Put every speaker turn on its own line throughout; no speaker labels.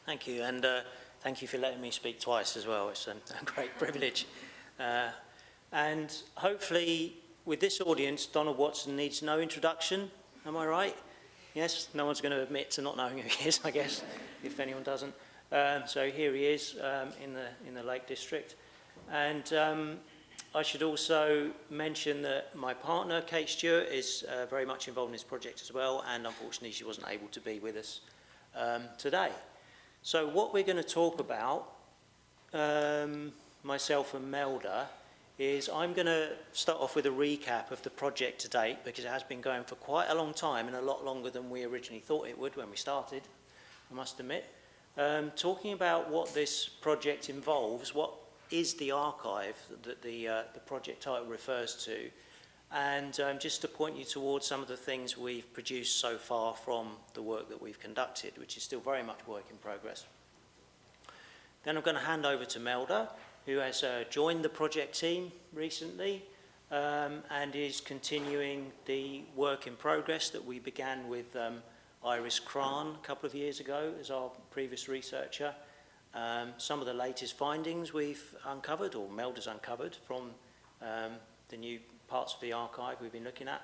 Thank you, and thank you for letting me speak twice as well. It's a great privilege. And hopefully, with this audience, Donald Watson needs no introduction. Am I right? Yes? No one's going to admit to not knowing who he is, I guess, if anyone doesn't. So here he is in the Lake District. And I should also mention that my partner, Kate Stewart, is very much involved in this project as well, and unfortunately she wasn't able to be with us today. So what we're going to talk about, myself and Melda, is I'm going to start off with a recap of the project to date, because it has been going for quite a long time and a lot longer than we originally thought it would when we started, I must admit. Talking about what this project involves, what is the archive that the project title refers to, and just to point you towards some of the things we've produced so far from the work that we've conducted, which is still very much work in progress. Then I'm going to hand over to Melda, who has joined the project team recently and is continuing the work in progress that we began with Iris Cran a couple of years ago as our previous researcher. Some of the latest findings we've uncovered, or Melda's uncovered, from the new parts of the archive we've been looking at.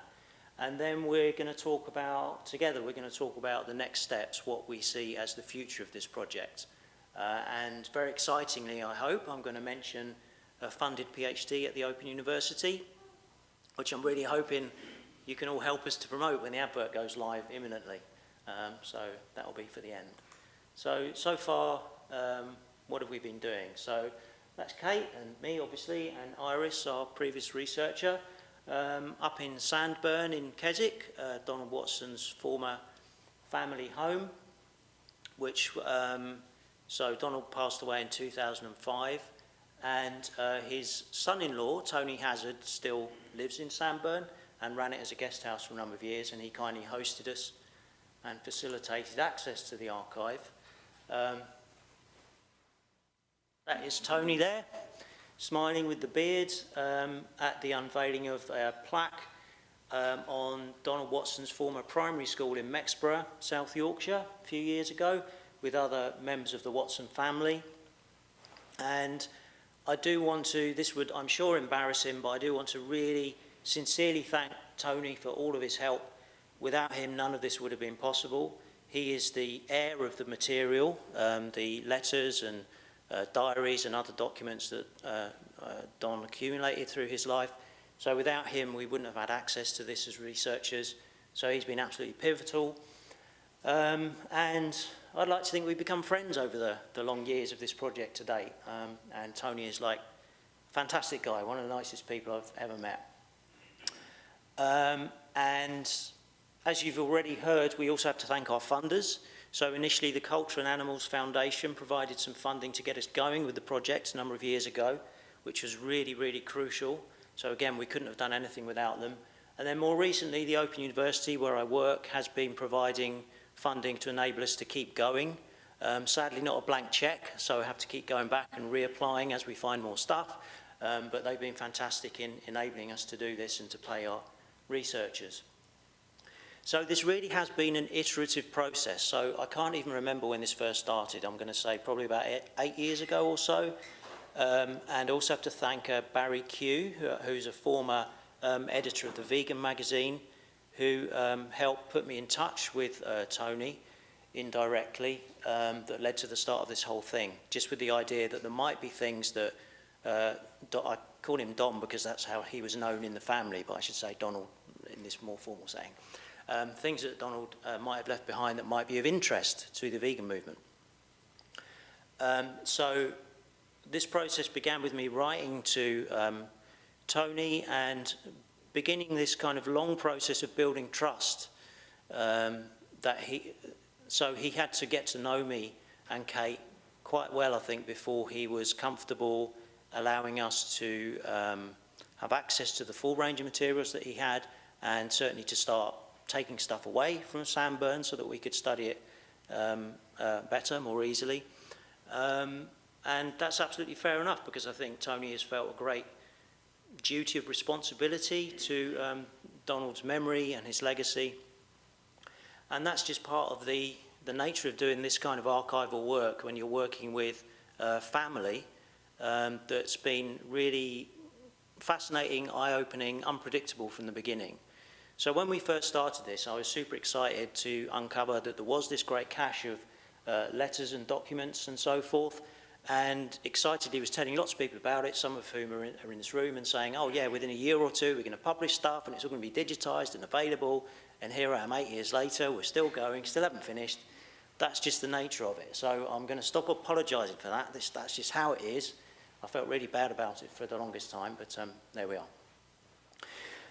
And then we're going to talk about, together, we're going to talk about the next steps, what we see as the future of this project. And very excitingly, I hope, I'm going to mention a funded PhD at the Open University, which I'm really hoping you can all help us to promote when the advert goes live imminently. So that will be for the end. So far, what have we been doing? So that's Kate and me, obviously, and Iris, our previous researcher, up in Sandburn in Keswick, Donald Watson's former family home, which, so Donald passed away in 2005, and his son-in-law, Tony Hazard, still lives in Sandburn and ran it as a guest house for a number of years, and he kindly hosted us and facilitated access to the archive. That is Tony there, smiling with the beard at the unveiling of a plaque on Donald Watson's former primary school in Mexborough, South Yorkshire, a few years ago, with other members of the Watson family. And I do want to, this would, I'm sure, embarrass him, but I do want to really sincerely thank Tony for all of his help. Without him, none of this would have been possible. He is the heir of the material, the letters and diaries and other documents that Don accumulated through his life. So without him, we wouldn't have had access to this as researchers. So he's been absolutely pivotal. And I'd like to think we've become friends over the long years of this project to date. And Tony is like a fantastic guy, one of the nicest people I've ever met. And as you've already heard, we also have to thank our funders. So initially, the Culture and Animals Foundation provided some funding to get us going with the project a number of years ago, which was really, really crucial. So again, we couldn't have done anything without them. And then more recently, the Open University, where I work, has been providing funding to enable us to keep going. Sadly, not a blank check, so I have to keep going back and reapplying as we find more stuff. But they've been fantastic in enabling us to do this and to pay our researchers. So this really has been an iterative process. So I can't even remember when this first started. I'm going to say probably about 8 years ago or so. And also have to thank Barry Q, who's a former editor of the Vegan magazine, who helped put me in touch with Tony indirectly, that led to the start of this whole thing, just with the idea that there might be things that, I call him Don because that's how he was known in the family, but I should say Donald in this more formal saying. Things that Donald might have left behind that might be of interest to the vegan movement. So this process began with me writing to Tony and beginning this kind of long process of building trust. So he had to get to know me and Kate quite well, I think, before he was comfortable allowing us to have access to the full range of materials that he had, and certainly to start taking stuff away from Sandburn so that we could study it better, more easily. And that's absolutely fair enough, because I think Tony has felt a great duty of responsibility to Donald's memory and his legacy. And that's just part of the the nature of doing this kind of archival work when you're working with family that's been really fascinating, eye-opening, unpredictable from the beginning. So when we first started this, I was super excited to uncover that there was this great cache of letters and documents and so forth, and excitedly was telling lots of people about it, some of whom are in this room, and saying, oh yeah, within a year or two we're going to publish stuff and it's all going to be digitised and available, and here I am 8 years later, we're still going, still haven't finished. That's just the nature of it. So I'm going to stop apologising for that. That's just how it is. I felt really bad about it for the longest time, but there we are.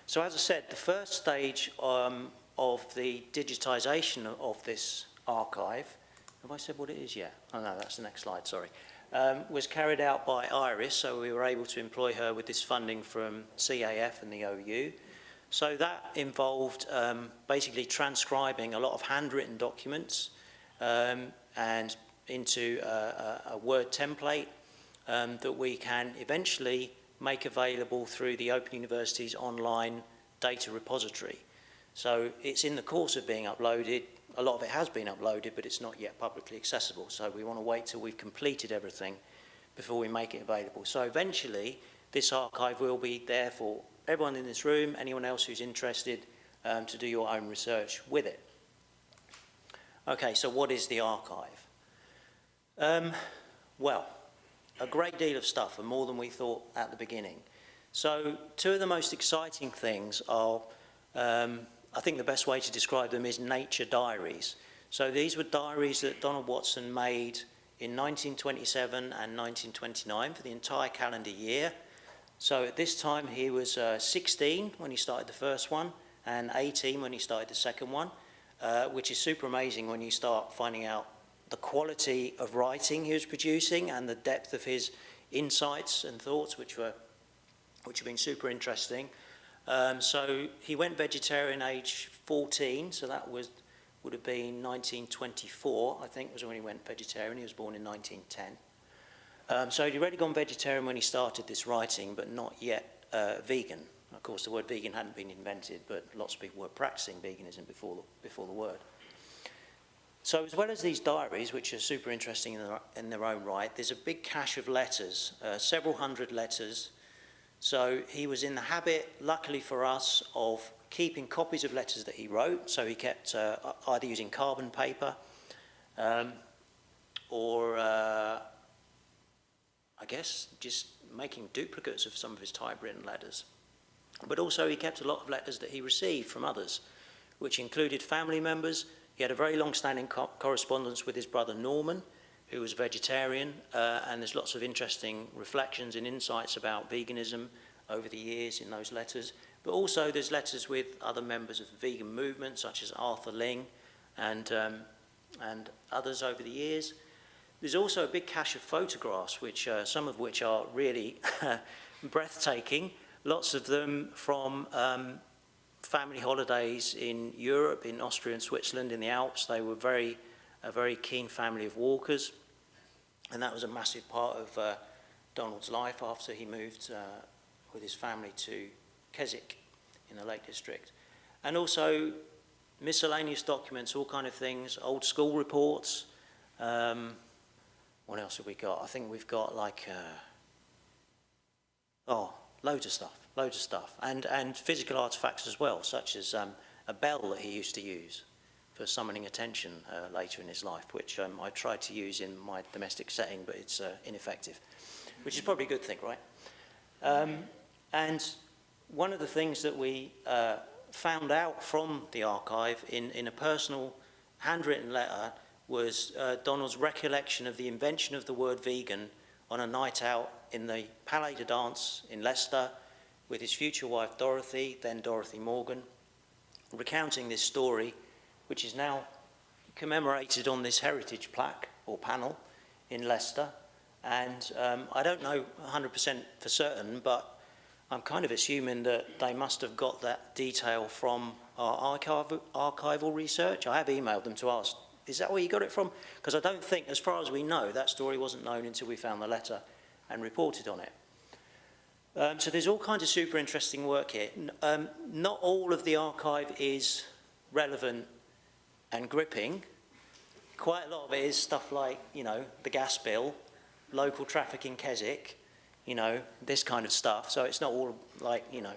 So as I said, the first stage of the digitisation of this archive, have I said what it is yet? Oh no, that's the next slide, sorry. Was carried out by Iris, so we were able to employ her with this funding from CAF and the OU. So that involved basically transcribing a lot of handwritten documents and into a Word template that we can eventually make available through the Open University's online data repository. So it's in the course of being uploaded. A lot of it has been uploaded, but it's not yet publicly accessible. So we want to wait till we've completed everything before we make it available. So eventually, this archive will be there for everyone in this room, anyone else who's interested, to do your own research with it. Okay, so what is the archive? Well, a great deal of stuff, and more than we thought at the beginning. So two of the most exciting things are, I think the best way to describe them is nature diaries. So these were diaries that Donald Watson made in 1927 and 1929 for the entire calendar year. So at this time he was 16 when he started the first one and 18 when he started the second one, which is super amazing when you start finding out the quality of writing he was producing and the depth of his insights and thoughts, which have been super interesting. So he went vegetarian age 14, so that would have been 1924, I think, was when he went vegetarian. He was born in 1910. So he'd already gone vegetarian when he started this writing, but not yet vegan. Of course, the word vegan hadn't been invented, but lots of people were practicing veganism before the word. So as well as these diaries, which are super interesting in their own right, there's a big cache of letters, several hundred letters. So he was in the habit, luckily for us, of keeping copies of letters that he wrote. So he kept either using carbon paper or I guess just making duplicates of some of his typewritten letters. But also he kept a lot of letters that he received from others, which included family members. He had a very long-standing correspondence with his brother Norman, who was vegetarian, and there's lots of interesting reflections and insights about veganism over the years in those letters. But also there's letters with other members of the vegan movement, such as Arthur Ling and others over the years. There's also a big cache of photographs, which some of which are really breathtaking. Lots of them from family holidays in Europe, in Austria and Switzerland, in the Alps. They were a very keen family of walkers, and that was a massive part of Donald's life after he moved with his family to Keswick in the Lake District. And also miscellaneous documents, all kind of things, old school reports. What else have we got? I think we've got like, loads of stuff. And physical artifacts as well, such as a bell that he used to use for summoning attention later in his life, which I tried to use in my domestic setting, but it's ineffective, which is probably a good thing, right? And one of the things that we found out from the archive in a personal handwritten letter was Donald's recollection of the invention of the word vegan on a night out in the Palais de Danse in Leicester with his future wife Dorothy, then Dorothy Morgan, recounting this story, which is now commemorated on this heritage plaque or panel in Leicester. And I don't know 100% for certain, but I'm kind of assuming that they must have got that detail from our archival research. I have emailed them to ask, is that where you got it from? Because I don't think, as far as we know, that story wasn't known until we found the letter and reported on it. So there's all kinds of super interesting work here. Not all of the archive is relevant and gripping, quite a lot of it is stuff like, you know, the gas bill, local traffic in Keswick, you know, this kind of stuff. So it's not all like, you know,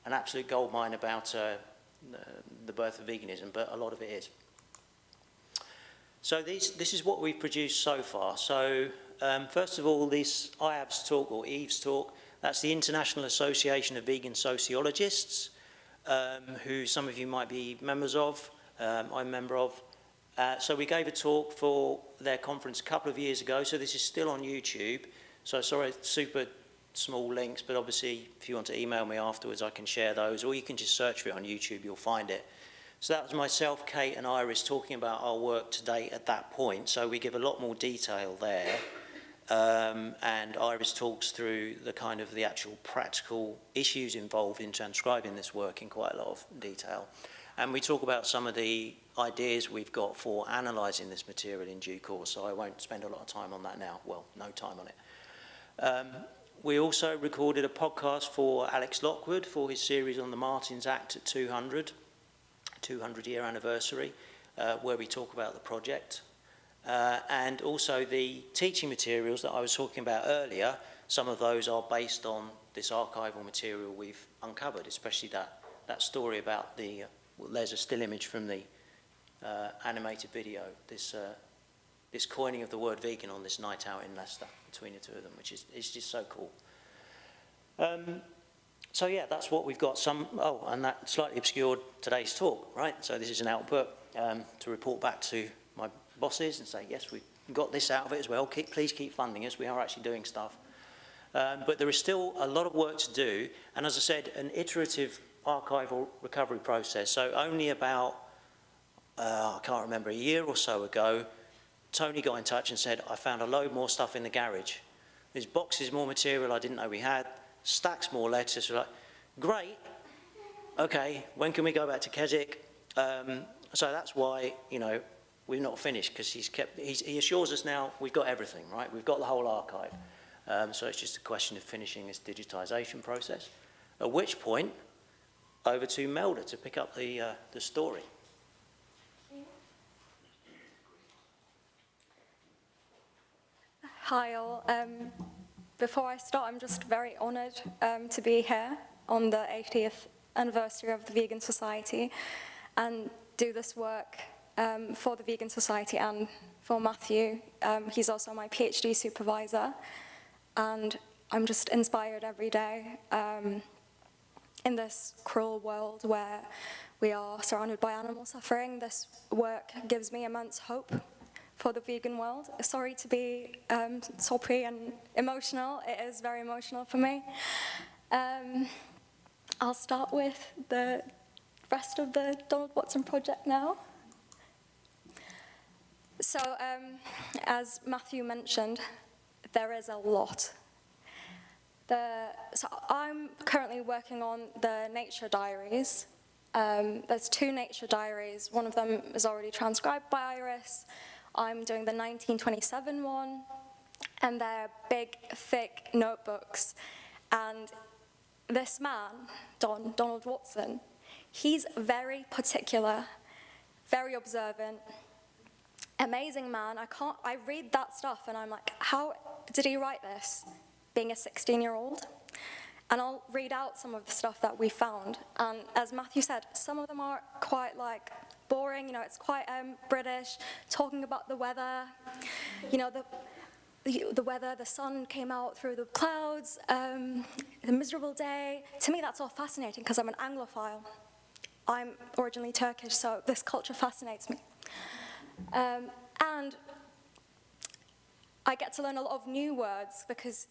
an absolute goldmine about the birth of veganism, but a lot of it is. So this is what we've produced so far. So first of all, this IAVS talk, or EVES talk, that's the International Association of Vegan Sociologists, who some of you might be members of. I'm a member of. So we gave a talk for their conference a couple of years ago, so this is still on YouTube. So sorry, super small links, but obviously if you want to email me afterwards, I can share those, or you can just search for it on YouTube, you'll find it. So that was myself, Kate and Iris talking about our work to date at that point, so we give a lot more detail there. And Iris talks through the kind of the actual practical issues involved in transcribing this work in quite a lot of detail. And we talk about some of the ideas we've got for analysing this material in due course, so I won't spend a lot of time on that now. Well, no time on it. We also recorded a podcast for Alex Lockwood for his series on the Martins Act at 200-year anniversary, where we talk about the project. And also the teaching materials that I was talking about earlier, some of those are based on this archival material we've uncovered, especially that story about the, well, there's a still image from the animated video, this coining of the word vegan on this night out in Leicester between the two of them, which is just so cool. So yeah, that's what we've got. And that slightly obscured today's talk, right? So this is an output to report back to my bosses and say, yes, we've got this out of it as well. Please keep funding us. We are actually doing stuff. But there is still a lot of work to do. And as I said, an iterative archival recovery process. So only about, I can't remember, a year or so ago, Tony got in touch and said, I found a load more stuff in the garage. There's boxes more material I didn't know we had, stacks more lettuce. We're like, great, okay, when can we go back to Keswick? So that's why, you know, we're not finished, because he assures us now we've got everything, right? We've got the whole archive. So it's just a question of finishing this digitisation process, at which point, over to Melda to pick up the story.
Hi all. Before I start, I'm just very honoured to be here on the 80th anniversary of the Vegan Society and do this work for the Vegan Society and for Matthew. He's also my PhD supervisor, and I'm just inspired every day in this cruel world where we are surrounded by animal suffering. This work gives me immense hope for the vegan world. Sorry to be soppy and emotional. It is very emotional for me. I'll start with the rest of the Donald Watson project now. So, as Matthew mentioned, there is a lot. So I'm currently working on the nature diaries. There's 2 nature diaries. One of them is already transcribed by Iris. I'm doing the 1927 one, and they're big, thick notebooks. And this man, Donald Watson, he's very particular, very observant, amazing man. I read that stuff and I'm like, how did he write this, being a 16-year-old? And I'll read out some of the stuff that we found. And as Matthew said, some of them are quite like boring, you know, it's quite British, talking about the weather, you know, the weather, the sun came out through the clouds, the miserable day. To me, that's all fascinating because I'm an Anglophile. I'm originally Turkish, so this culture fascinates me. And I get to learn a lot of new words because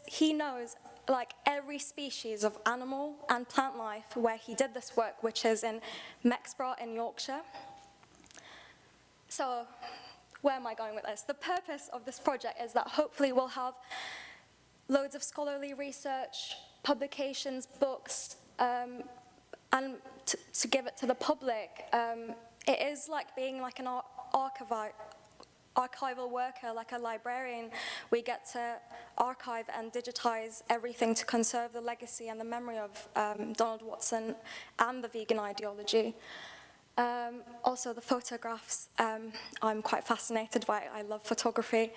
he knows like every species of animal and plant life where he did this work, which is in Mexborough in Yorkshire. So where am I going with this? The purpose of this project is that hopefully we'll have loads of scholarly research, publications, books, and to give it to the public. It is like being like an archival worker, like a librarian. We get to archive and digitize everything to conserve the legacy and the memory of Donald Watson and the vegan ideology. Also the photographs, I'm quite fascinated by. I love photography.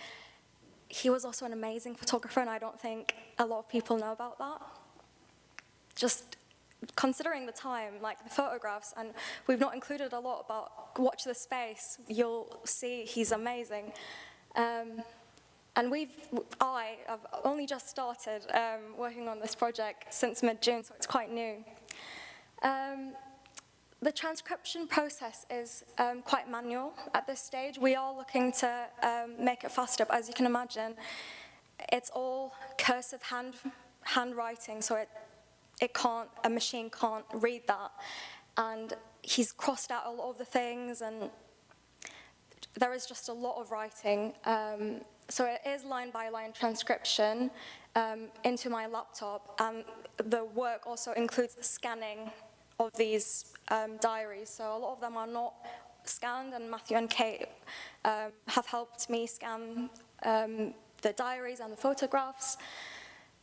He was also an amazing photographer, and I don't think a lot of people know about that. Just considering the time, like the photographs, and we've not included a lot about watch this space, you'll see he's amazing. And I have only just started working on this project since mid-June, so it's quite new. The transcription process is quite manual at this stage. We are looking to make it faster, but as you can imagine, it's all cursive handwriting, so a machine can't read that. And he's crossed out a lot of the things, and there is just a lot of writing. So it is line-by-line transcription into my laptop, and the work also includes the scanning of these diaries. So a lot of them are not scanned, and Matthew and Kate have helped me scan the diaries and the photographs.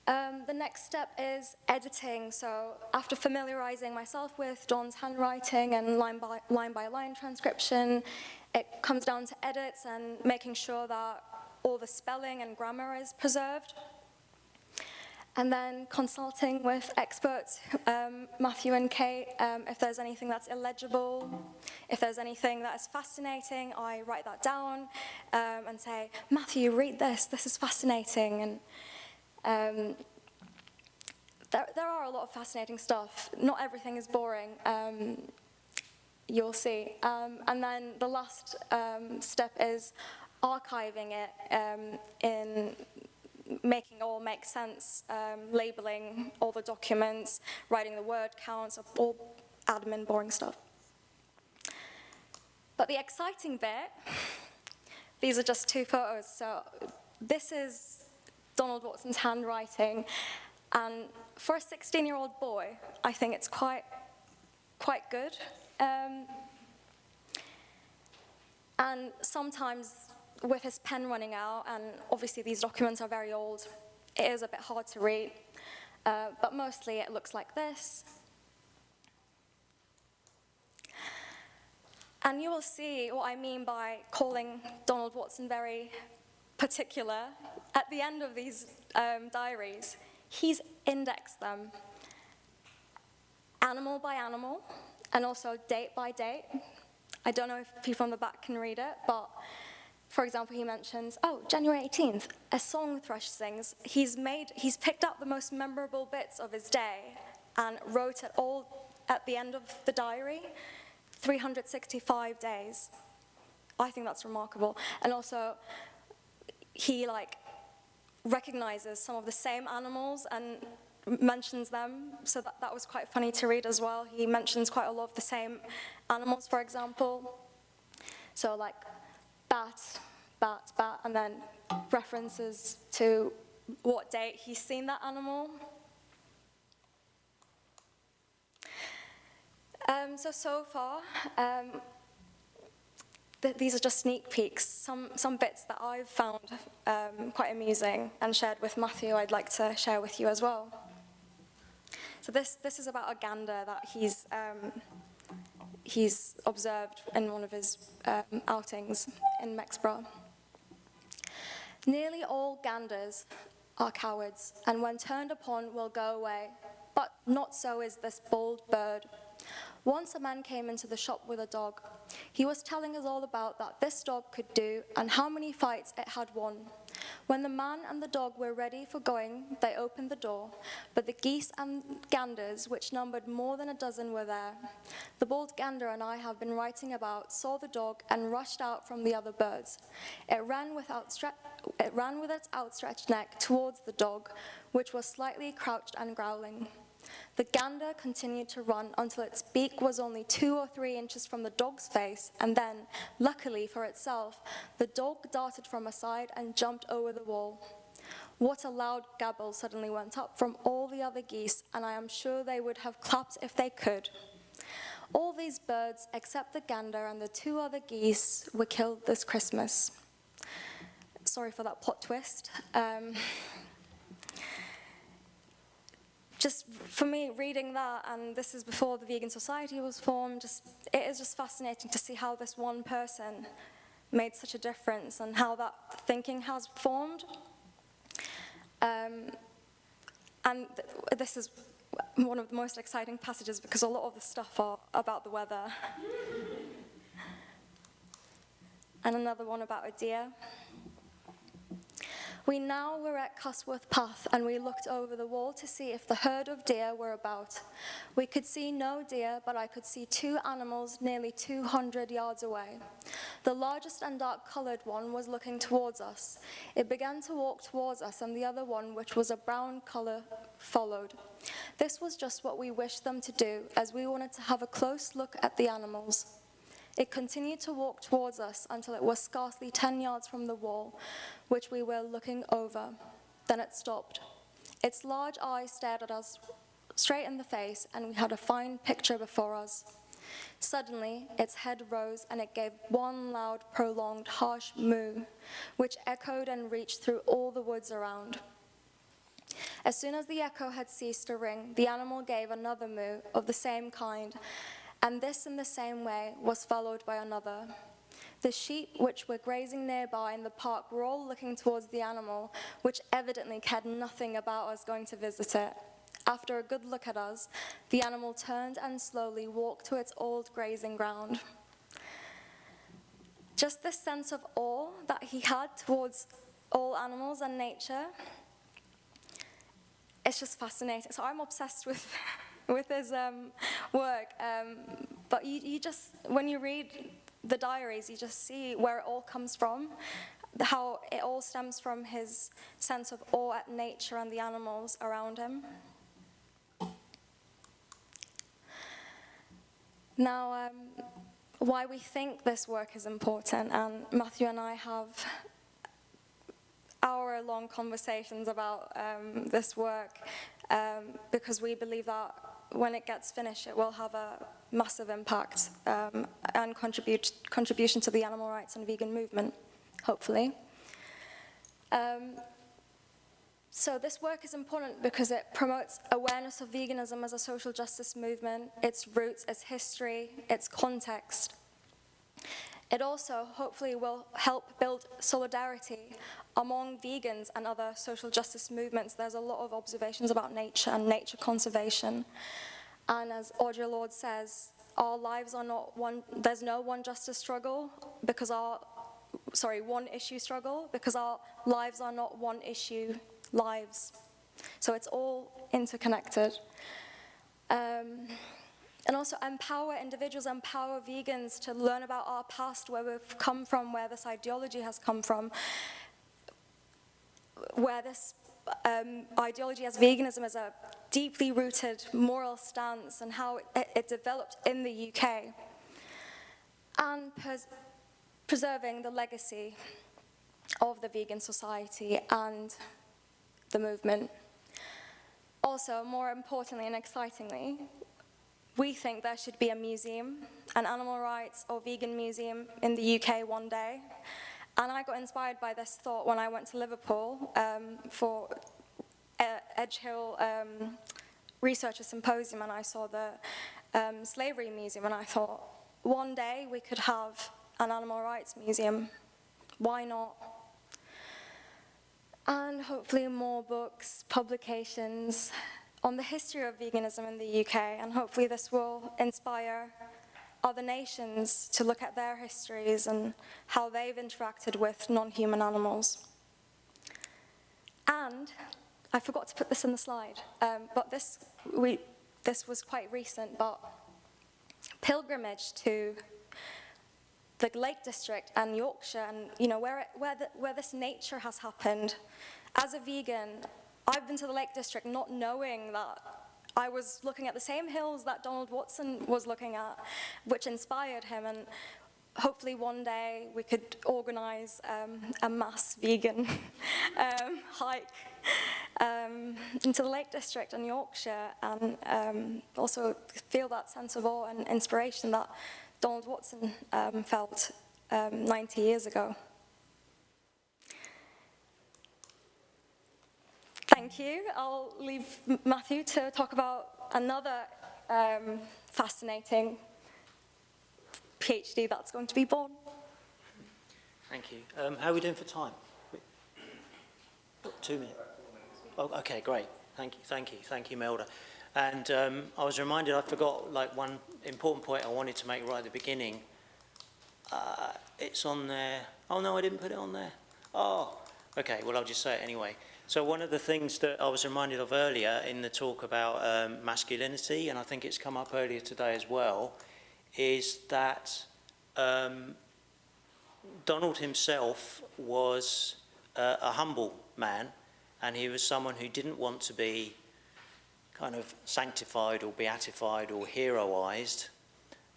The next step is editing. So after familiarizing myself with Dawn's handwriting and line-by-line transcription, it comes down to edits and making sure that all the spelling and grammar is preserved. And then consulting with experts, Matthew and Kate, if there's anything that's illegible, if there's anything that is fascinating, I write that down and say, Matthew, read this is fascinating. And there are a lot of fascinating stuff. Not everything is boring, you'll see. And then the last step is archiving it in making it all make sense, labeling all the documents, writing the word counts, all admin boring stuff. But the exciting bit, these are just 2 photos. So this is Donald Watson's handwriting, and for a 16-year-old boy, I think it's quite good. And sometimes with his pen running out, and obviously these documents are very old, it is a bit hard to read, but mostly it looks like this. And you will see what I mean by calling Donald Watson very particular. At the end of these diaries, he's indexed them animal by animal, and also date by date. I don't know if people on the back can read it, but for example, he mentions, January 18th, a song thrush sings. He's picked up the most memorable bits of his day and wrote it all at the end of the diary, 365 days. I think that's remarkable. And also, he recognizes some of the same animals and mentions them, so that was quite funny to read as well. He mentions quite a lot of the same animals, for example. So like bat, bat, bat, and then references to what date he's seen that animal. So far, these are just sneak peeks, some bits that I've found quite amusing and shared with Matthew I'd like to share with you as well. So this is about a gander that he's observed in one of his outings in Mexborough. Nearly all ganders are cowards, and when turned upon will go away, but not so is this bold bird. Once a man came into the shop with a dog. He was telling us all about that this dog could do and how many fights it had won. When the man and the dog were ready for going, they opened the door, but the geese and ganders, which numbered more than a dozen, were there. The bald gander and I have been writing about saw the dog and rushed out from the other birds. It ran with its outstretched neck towards the dog, which was slightly crouched and growling. The gander continued to run until its beak was only 2 or 3 inches from the dog's face, and then, luckily for itself, the dog darted from a side and jumped over the wall. What a loud gabble suddenly went up from all the other geese, and I am sure they would have clapped if they could. All these birds, except the gander and the 2 other geese, were killed this Christmas. Sorry for that plot twist. just for me, reading that, and this is before the Vegan Society was formed, it is just fascinating to see how this one person made such a difference and how that thinking has formed. And this is one of the most exciting passages because a lot of the stuff are about the weather. And another one about a deer. We now were at Cusworth Path, and we looked over the wall to see if the herd of deer were about. We could see no deer, but I could see two animals nearly 200 yards away. The largest and dark-colored one was looking towards us. It began to walk towards us, and the other one, which was a brown color, followed. This was just what we wished them to do, as we wanted to have a close look at the animals. It continued to walk towards us until it was scarcely 10 yards from the wall, which we were looking over. Then it stopped. Its large eyes stared at us straight in the face, and we had a fine picture before us. Suddenly, its head rose, and it gave one loud, prolonged, harsh moo, which echoed and reached through all the woods around. As soon as the echo had ceased to ring, the animal gave another moo of the same kind, and this in the same way was followed by another. The sheep which were grazing nearby in the park were all looking towards the animal, which evidently cared nothing about us going to visit it. After a good look at us, the animal turned and slowly walked to its old grazing ground. Just this sense of awe that he had towards all animals and nature, it's just fascinating. So I'm obsessed with his work, but you just, when you read the diaries, you just see where it all comes from, how it all stems from his sense of awe at nature and the animals around him. Now, why we think this work is important, and Matthew and I have hour-long conversations about this work, because we believe that when it gets finished, it will have a massive impact and contribution to the animal rights and vegan movement, hopefully. So this work is important because it promotes awareness of veganism as a social justice movement, its roots, its history, its context. It also hopefully will help build solidarity among vegans and other social justice movements. There's a lot of observations about nature and nature conservation. And as Audre Lorde says, our lives are not one, there's no one justice struggle because one issue struggle, because our lives are not one issue lives. So it's all interconnected. And also empower individuals, empower vegans to learn about our past, where we've come from, where this ideology has come from, where this ideology as veganism is a deeply rooted moral stance, and how it developed in the UK, and preserving the legacy of the vegan society and the movement. Also, more importantly and excitingly, we think there should be a museum, an animal rights or vegan museum in the UK one day. And I got inspired by this thought when I went to Liverpool for Edge Hill Researcher Symposium, and I saw the Slavery Museum, and I thought, one day we could have an animal rights museum. Why not? And hopefully more books, publications on the history of veganism in the UK, and hopefully this will inspire other nations to look at their histories and how they've interacted with non-human animals. And I forgot to put this in the slide, but this was quite recent, but pilgrimage to the Lake District and Yorkshire, and where this nature has happened. As a vegan, I've been to the Lake District not knowing that I was looking at the same hills that Donald Watson was looking at, which inspired him, and hopefully one day we could organize a mass vegan hike into the Lake District and Yorkshire, and also feel that sense of awe and inspiration that Donald Watson felt 90 years ago. Thank you. I'll leave Matthew to talk about another fascinating PhD that's going to be born.
Thank you. How are we doing for time? 2 minutes. Oh, okay, great. Thank you, Melda. And I was reminded, I forgot like one important point I wanted to make right at the beginning. It's on there. Oh no, I didn't put it on there. Oh, okay, well I'll just say it anyway. So one of the things that I was reminded of earlier in the talk about masculinity, and I think it's come up earlier today as well, is that Donald himself was a humble man, and he was someone who didn't want to be kind of sanctified or beatified or heroized,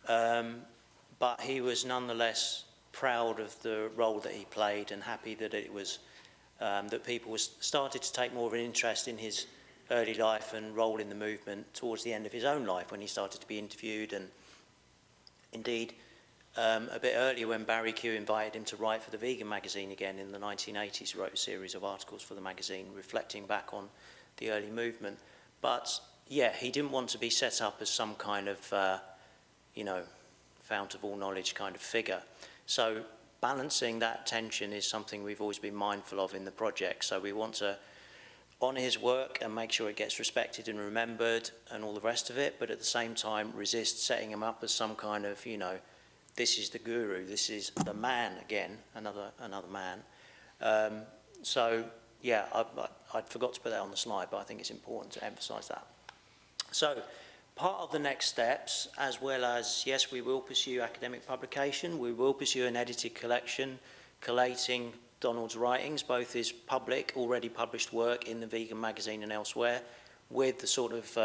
but he was nonetheless proud of the role that he played and happy that it was that people started to take more of an interest in his early life and role in the movement towards the end of his own life, when he started to be interviewed. And indeed a bit earlier, when Barry Q invited him to write for the Vegan magazine again in the 1980s, he wrote a series of articles for the magazine reflecting back on the early movement. But yeah, he didn't want to be set up as some kind of fount of all knowledge kind of figure. So balancing that tension is something we've always been mindful of in the project. So we want to honour his work and make sure it gets respected and remembered and all the rest of it, but at the same time resist setting him up as some kind of, this is the guru, this is the man again, another man. So yeah, I forgot to put that on the slide, but I think it's important to emphasise that. So part of the next steps, as well as, yes, we will pursue academic publication, we will pursue an edited collection collating Donald's writings, both his public, already published work in the Vegan magazine and elsewhere, with the sort of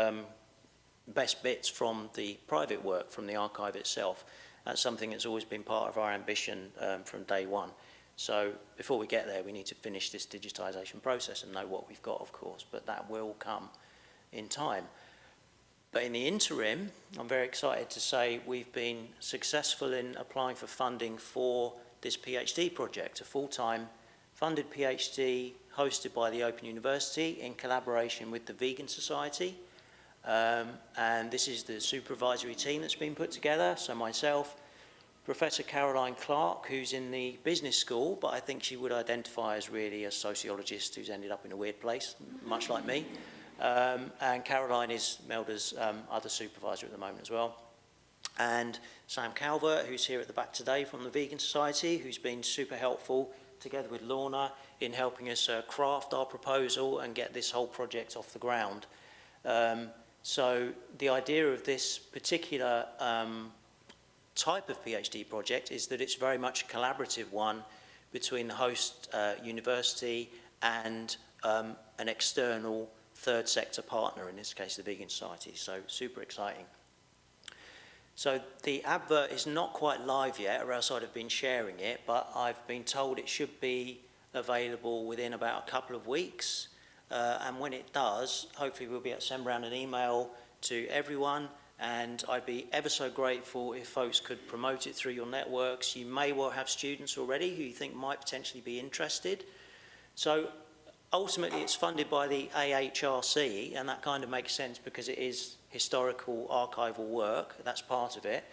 best bits from the private work, from the archive itself. That's something that's always been part of our ambition from day one. So before we get there, we need to finish this digitisation process and know what we've got, of course, but that will come in time. But in the interim, I'm very excited to say we've been successful in applying for funding for this PhD project, a full-time funded PhD hosted by the Open University in collaboration with the Vegan Society. And this is the supervisory team that's been put together. So myself, Professor Caroline Clark, who's in the business school, but I think she would identify as really a sociologist who's ended up in a weird place, much like me. And Caroline is Melda's other supervisor at the moment as well. And Sam Calvert, who's here at the back today from the Vegan Society, who's been super helpful, together with Lorna, in helping us craft our proposal and get this whole project off the ground. So the idea of this particular type of PhD project is that it's very much a collaborative one between the host university and an external third sector partner, in this case the Vegan Society, so super exciting. So the advert is not quite live yet, or else I'd have been sharing it, but I've been told it should be available within about a couple of weeks. And when it does, hopefully we'll be able to send around an email to everyone, and I'd be ever so grateful if folks could promote it through your networks. You may well have students already who you think might potentially be interested. So ultimately it's funded by the AHRC, and that kind of makes sense because it is historical archival work, that's part of it.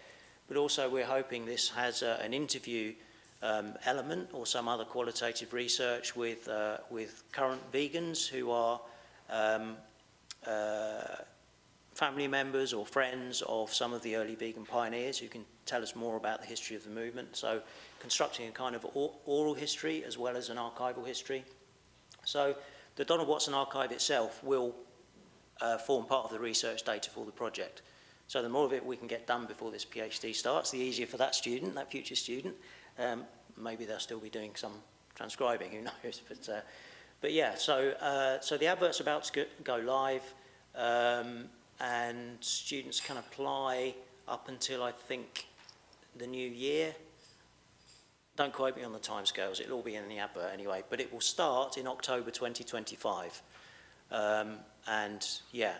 But also we're hoping this has an interview element or some other qualitative research with current vegans who are family members or friends of some of the early vegan pioneers who can tell us more about the history of the movement. So constructing a kind of oral history as well as an archival history. So the Donald Watson archive itself will form part of the research data for the project. So the more of it we can get done before this PhD starts, the easier for that student, that future student. Maybe they'll still be doing some transcribing, who knows? But yeah, so the advert's about to go live, and students can apply up until I think the new year. Don't quote me on the timescales, it'll all be in the advert anyway, but it will start in October 2025. And yeah,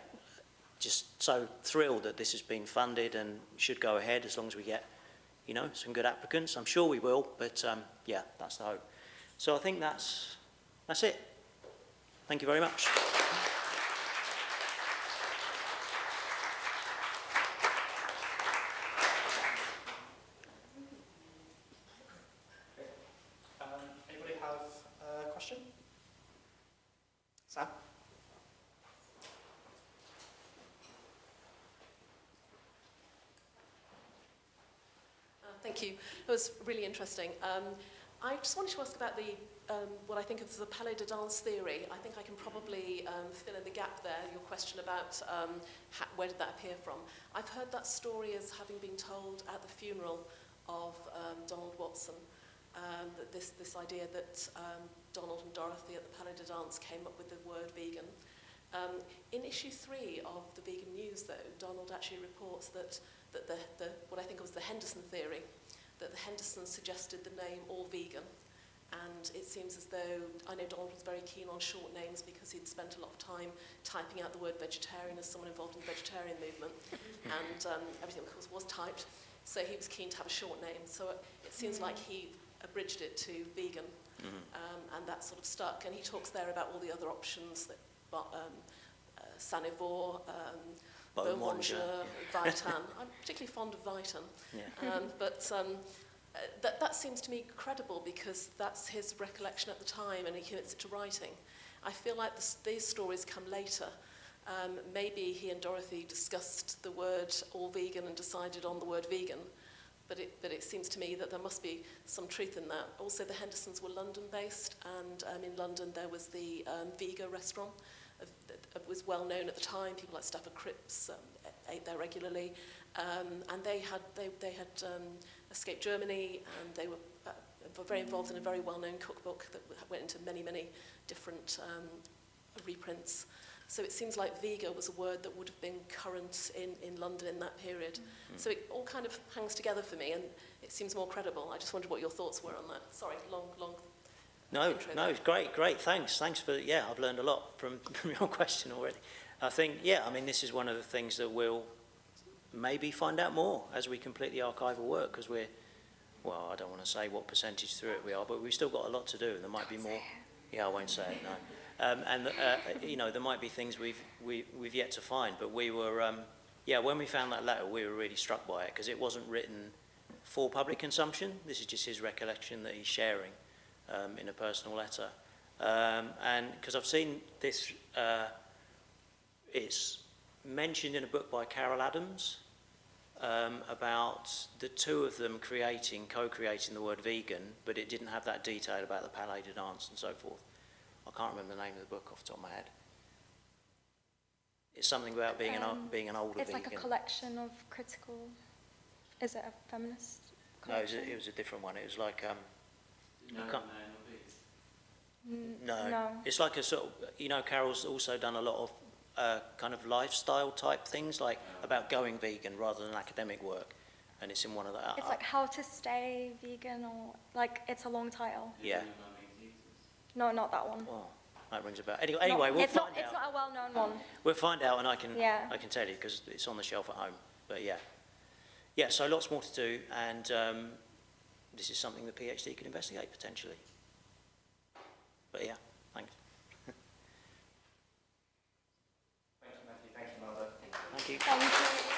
just so thrilled that this has been funded and should go ahead as long as we get, some good applicants. I'm sure we will, but yeah, that's the hope. So I think that's it. Thank you very much.
Anybody have a question? Sam?
Thank you. It was really interesting. I just wanted to ask about the what I think of as the palais de danse theory. I think I can probably fill in the gap there, your question about where did that appear from. I've heard that story as having been told at the funeral of Donald Watson, that this idea that Donald and Dorothy at the palais de danse came up with the word vegan. In issue 3 of the Vegan News, though, Donald actually reports that the what I think of as the Henderson theory, that the Hendersons suggested the name All Vegan, and it seems as though, I know Donald was very keen on short names because he'd spent a lot of time typing out the word vegetarian as someone involved in the vegetarian movement, and everything, of course, was typed, so he was keen to have a short name, so it seems like he abridged it to vegan, and that sort of stuck, and he talks there about all the other options, that Sanivore, Beaumanger, Vitan. I'm particularly fond of Vitan, but that seems to me credible because that's his recollection at the time and he commits it to writing. I feel like these stories come later. Maybe he and Dorothy discussed the word all vegan and decided on the word vegan, but it seems to me that there must be some truth in that. Also, the Hendersons were London-based, and in London there was the Vega restaurant. It was well known at the time. People like Stafford Cripps ate there regularly, and they had escaped Germany, and they were very involved in a very well-known cookbook that went into many different reprints. So it seems like Vega was a word that would have been current in London in that period. So it all kind of hangs together for me, and it seems more credible. I just wondered what your thoughts were on that. Sorry, long.
No, it's great. Thanks for, I've learned a lot from your question already. I think, I mean, this is one of the things that we'll maybe find out more as we complete the archival work, because we're, well, I don't want to say what percentage through it we are, but we've still got a lot to do, and there might be more. Yeah, I won't say it, no. You know, there might be things we've yet to find, but we were, when we found that letter, we were really struck by it, because it wasn't written for public consumption. This is just his recollection that he's sharing. In a personal letter, and because I've seen this, it's mentioned in a book by Carol Adams about the two of them co-creating the word vegan, but it didn't have that detail about the palais de danse and so forth. I can't remember the name of the book off the top of my head. It's something about being an older vegan.
It's like a collection of critical. Is it a feminist collection?
No, it was a different one. It was like.
No.
It's like a sort of, Carol's also done a lot of kind of lifestyle type things, like about going vegan rather than academic work, and it's in one of the...
It's like how to stay vegan, or like it's a long title.
Yeah.
No, not that one.
Well, that rings a bell. Anyway, we'll find out.
It's not a well-known one.
We'll find out, and I can tell you because it's on the shelf at home. But yeah. So lots more to do, and this is something the PhD could investigate potentially. But yeah, thanks.
Thank you, Matthew. Thank you, Melda.
Thank you.
Thank you.